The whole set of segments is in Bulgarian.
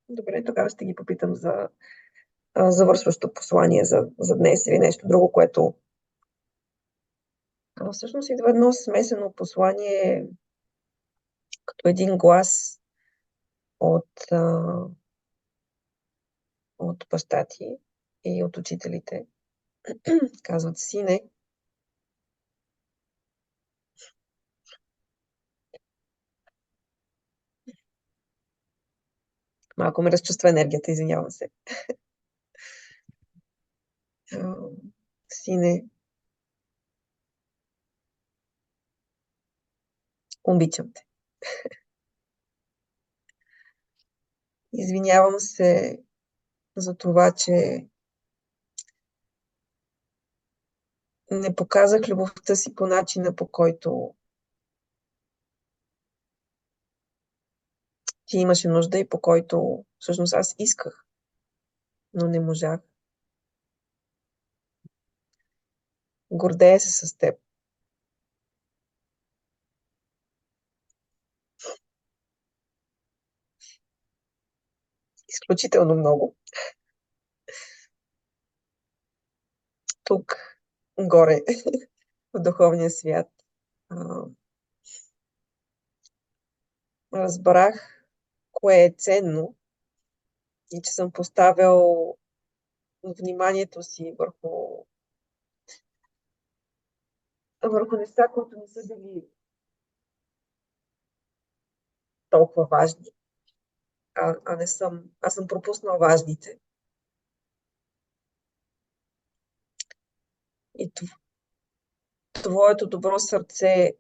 Добре, тогава ще ги попитам за завършващо послание за днес или нещо друго, което всъщност идва едно смесено послание като един глас от, от баща ти и от учителите. Казват: сине, малко ме разчувства енергията, извинявам се. А, Сине, обичам те. Извинявам се за това, че не показах любовта си по начина, по който ти имаше нужда и по който всъщност аз исках, но не можах. Гордея се с теб. Изключително много. Тук, горе, в духовния свят, а, разбрах кое е ценно и че съм поставил вниманието си върху неща, които не са били толкова важни, аз съм пропуснал важните. И твоето добро сърце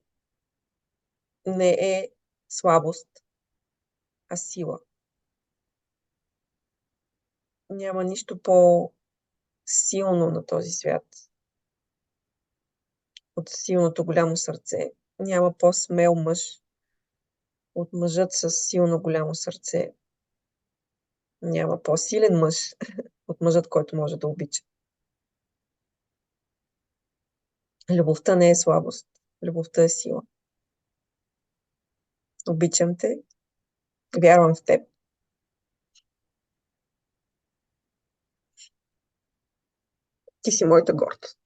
не е слабост, а сила. Няма нищо по-силно на този свят от силното голямо сърце. Няма по-смел мъж от мъжът с силно голямо сърце. Няма по-силен мъж от мъжът, който може да обича. Любовта не е слабост. Любовта е сила. Обичам те. Вярвам в теб. Ти си моята гордост.